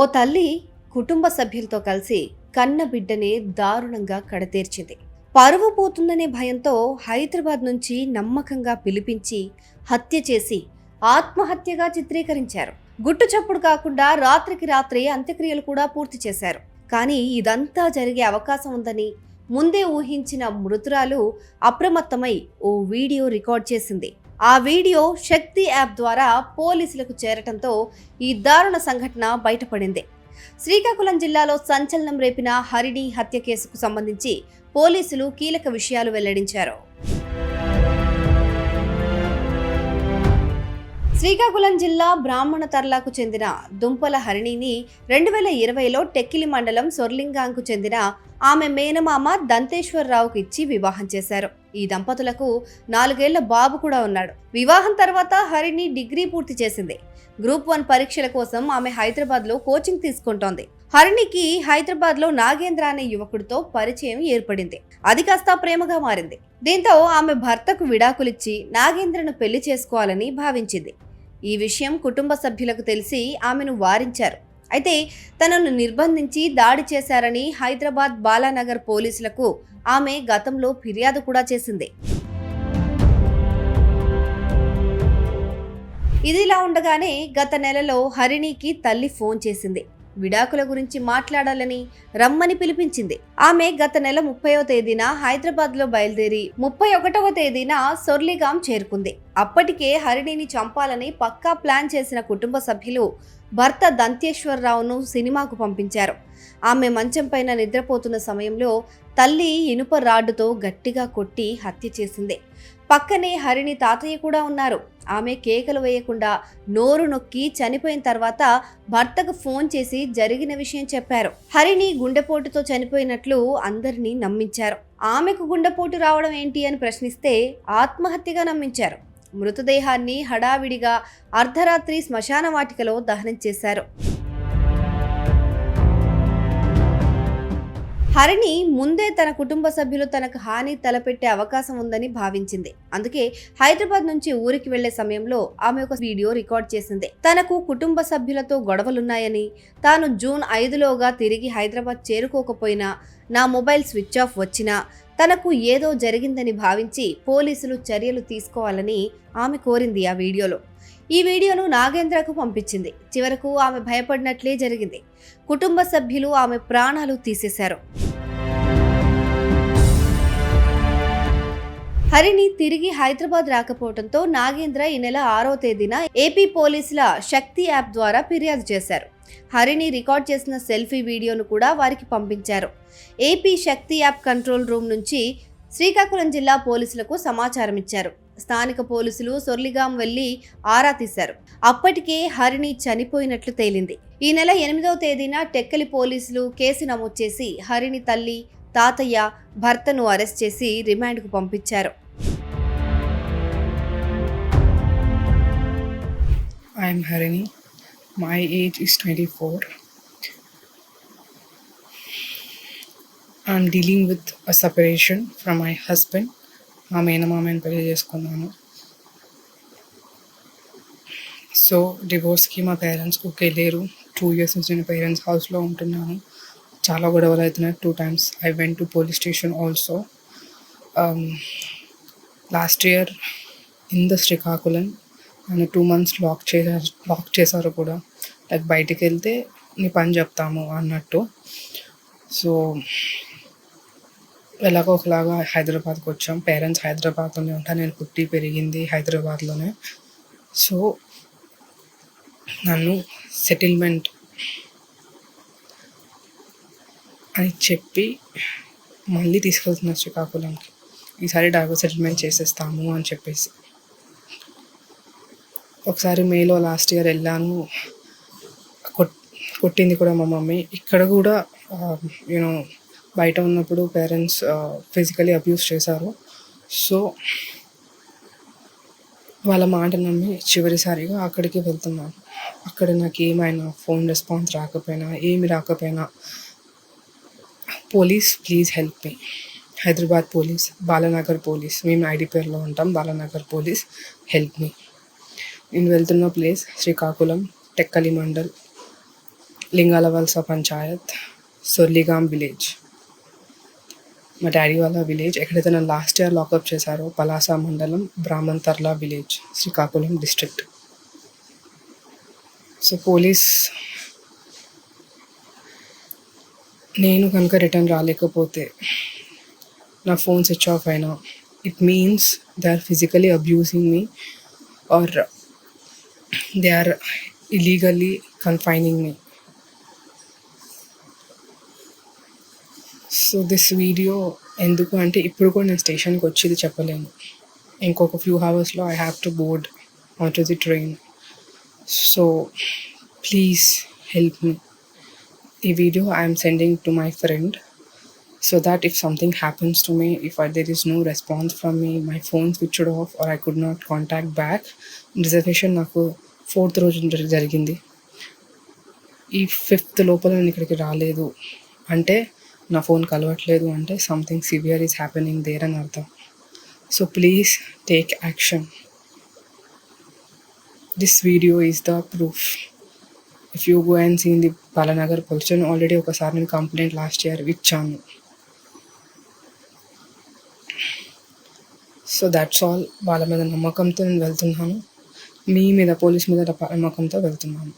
ఓ తల్లి కుటుంబ సభ్యులతో కలిసి కన్న బిడ్డనే దారుణంగా కడతీర్చింది. పరువు పోతుందనే భయంతో హైదరాబాద్ నుంచి నమ్మకంగా పిలిపించి హత్య చేసి ఆత్మహత్యగా చిత్రీకరించారు. గుట్టు చప్పుడు కాకుండా రాత్రికి రాత్రే అంత్యక్రియలు కూడా పూర్తి చేశారు. కానీ ఇదంతా జరిగే అవకాశం ఉందని ముందే ఊహించిన మృతురాలు అప్రమత్తమై ఓ వీడియో రికార్డ్ చేసింది. ఆ వీడియో శక్తి యాప్ ద్వారా పోలీసులకు చేరటంతో ఈ దారుణ సంఘటన బయటపడింది. శ్రీకాకుళం జిల్లాలో సంచలనం రేపిన హరిణి హత్య కేసుకు సంబంధించి పోలీసులు కీలక విషయాలు వెల్లడించారు. శ్రీకాకుళం జిల్లా బ్రాహ్మణ తర్లాకు చెందిన దుంపల హరిణిని 2020లో టెక్కిలి మండలం సొర్లింగాంకు చెందిన ఆమె మేనమామ దంతేశ్వరరావుకు ఇచ్చి వివాహం చేశారు. ఈ దంపతులకు 4 ఏళ్ల బాబు కూడా ఉన్నాడు. వివాహం తర్వాత హరిణి డిగ్రీ పూర్తి చేసింది. గ్రూప్ 1 పరీక్షల కోసం ఆమె హైదరాబాద్లో కోచింగ్ తీసుకుంటోంది. హరిణికి హైదరాబాద్లో నాగేంద్ర అనే యువకుడితో పరిచయం ఏర్పడింది. అది కాస్త ప్రేమగా మారింది. దీంతో ఆమె భర్తకు విడాకులిచ్చి నాగేంద్రను పెళ్లి చేసుకోవాలని భావించింది. ఈ విషయం కుటుంబ సభ్యులకు తెలిసి ఆమెను వారించారు. అయితే తనను నిర్బంధించి దాడి చేశారని హైదరాబాద్ బాలానగర్ పోలీసులకు ఆమె గతంలో ఫిర్యాదు కూడా చేసింది. ఇదిలా ఉండగానే గత నెలలో హరిణికి తల్లి ఫోన్ చేసింది. విడాకుల గురించి మాట్లాడాలని రమ్మని పిలిపించింది. ఆమె గత నెల 30వ తేదీన హైదరాబాద్లో బయలుదేరి 31వ తేదీన సొర్లిగాం చేరుకుంది. అప్పటికే హరిణిని చంపాలని పక్కా ప్లాన్ చేసిన కుటుంబ సభ్యులు భర్త దంతేశ్వరరావును సినిమాకు పంపించారు. ఆమె మంచం పైన నిద్రపోతున్న సమయంలో తల్లి ఇనుప రాడ్డుతో గట్టిగా కొట్టి హత్య చేసింది. పక్కనే హరిణి తాతయ్య కూడా ఉన్నారు. ఆమె కేకలు వేయకుండా నోరు నొక్కి చనిపోయిన తర్వాత భర్తకు ఫోన్ చేసి జరిగిన విషయం చెప్పారు. హరిణి గుండెపోటుతో చనిపోయినట్లు అందరినీ నమ్మించారు. ఆమెకు గుండెపోటు రావడం ఏంటి అని ప్రశ్నిస్తే ఆత్మహత్యగా నమ్మించారు. మృతదేహాన్ని హడావిడిగా అర్ధరాత్రి శ్మశాన వాటికలో దహనం చేశారు. హరిణి ముందే తన కుటుంబ సభ్యులు తనకు హాని తలపెట్టే అవకాశం ఉందని భావించింది. అందుకే హైదరాబాద్ నుంచి ఊరికి వెళ్లే సమయంలో ఆమె ఒక వీడియో రికార్డ్ చేసింది. తనకు కుటుంబ సభ్యులతో గొడవలున్నాయని, తాను జూన్ 5లోగా తిరిగి హైదరాబాద్ చేరుకోకపోయినా, నా మొబైల్ స్విచ్ ఆఫ్ వచ్చినా తనకు ఏదో జరిగిందని భావించి పోలీసులు చర్యలు తీసుకోవాలని ఆమె కోరింది. ఆ వీడియోలో ఈ వీడియోను నాగేంద్రకు పంపించింది. చివరకు ఆమె భయపడినట్లే జరిగింది. కుటుంబ సభ్యులు ఆమె ప్రాణాలు తీసేశారు. హరిణి తిరిగి హైదరాబాద్ రాకపోవడంతో నాగేంద్ర ఈ నెల 6వ తేదీన ఏపీ పోలీసుల శక్తి యాప్ ద్వారా ఫిర్యాదు చేశారు. హరిణి రికార్డ్ చేసిన సెల్ఫీ వీడియోను కూడా వారికి పంపించారు. ఏపీ శక్తి యాప్ కంట్రోల్ రూమ్ నుంచి శ్రీకాకుళం జిల్లా పోలీసులకు సమాచారం ఇచ్చారు. స్థానిక పోలీసులు సొర్లిగాం వెళ్లి ఆరా తీశారు. అప్పటికే హరిణి చనిపోయినట్లు తేలింది. ఈ నెల 8వ తేదీన టెక్కలి పోలీసులు కేసు నమోదు చేసి హరిణి తల్లి, తాతయ్య, భర్తను అరెస్ట్ చేసి రిమాండ్కు పంపించారు. I am Harini. My age is 24. I am dealing with a separation from my husband. మా మేనమామని పెళ్లి చేసుకున్నాను. సో డివోర్స్కి మా పేరెంట్స్ ఓకే లేరు. 2 years నుంచి నేను పేరెంట్స్ హౌస్లో ఉంటున్నాను. చాలా గొడవలు అవుతున్నాయి. 2 times I went to police station also. Last year in the Srikakulam నన్ను 2 months లాక్ చేశారు కూడా. లైక్ బయటికి వెళ్తే నీ పని చెప్తాము అన్నట్టు. సో ఎలాగో ఒకలాగా హైదరాబాద్కి వచ్చాం. పేరెంట్స్ హైదరాబాద్లోనే ఉంటాను. నేను పుట్టి పెరిగింది హైదరాబాద్లోనే. సో నన్ను సెటిల్మెంట్ అని చెప్పి మళ్ళీ తీసుకెళ్తున్నారు శ్రీకాకుళంకి. ఈసారి డైవర్స్ సెటిల్మెంట్ చేసేస్తాము అని చెప్పేసి. ఒకసారి మేలో లాస్ట్ ఇయర్ వెళ్ళాను. కొట్టింది కూడా మా మమ్మీ. ఇక్కడ కూడా యూనో బయట ఉన్నప్పుడు పేరెంట్స్ ఫిజికలీ అబ్యూస్ చేశారు. సో వాళ్ళ మాట నమ్మి చివరిసారిగా అక్కడికి వెళ్తున్నాను. అక్కడ నాకు ఏమైనా ఫోన్ రెస్పాన్స్ రాకపోయినా, ఏమి రాకపోయినా, police please help me. Hyderabad police, Balanagar police, మేము ఐడిపిఆర్లో ఉంటాం. Balanagar police help me. నేను వెళ్తున్న place Srikakulam Tekkali mandal. Lingalavalasa panchayat, Sorligam village. మా డాడీ వాళ్ళ విలేజ్. ఎక్కడైతే నన్ను లాస్ట్ ఇయర్ లాకప్ చేశారో పలాస మండలం, Brahmantarla village, Srikakulam district. So police నేను కనుక రిటర్న్ రాలేకపోతే, నా ఫోన్ స్విచ్ ఆఫ్ అయినా, it means they are physically abusing me or they are illegally confining me. So this video ఎందుకు అంటే, ఇప్పుడు కూడా నేను స్టేషన్కి వచ్చి ఇది చెప్పలేను. ఇంకొక ఫ్యూ అవర్స్లో I have to board on to the train. So please help me. ఈ video I'm sending to my friend so that if something happens to me, if there is no response from me, my phone switched off or I could not contact back. Reservation నాకు 4th రోజు జరిగింది. ఈ 5th లోపల నేను ఇక్కడికి రాలేదు అంటే, నా ఫోన్ కలవట్లేదు అంటే something severe is happening there అని అర్థం. So please take action. This video is the proof. If you go and see in the Balanagar police station, already ఒకసారి నేను కంప్లైంట్ లాస్ట్ ఇయర్ ఇచ్చాను. So that's all. వాళ్ళ మీద నమ్మకంతో నేను వెళ్తున్నాను, మీ మీద పోలీస్ మీద నమ్మకంతో వెళ్తున్నాను.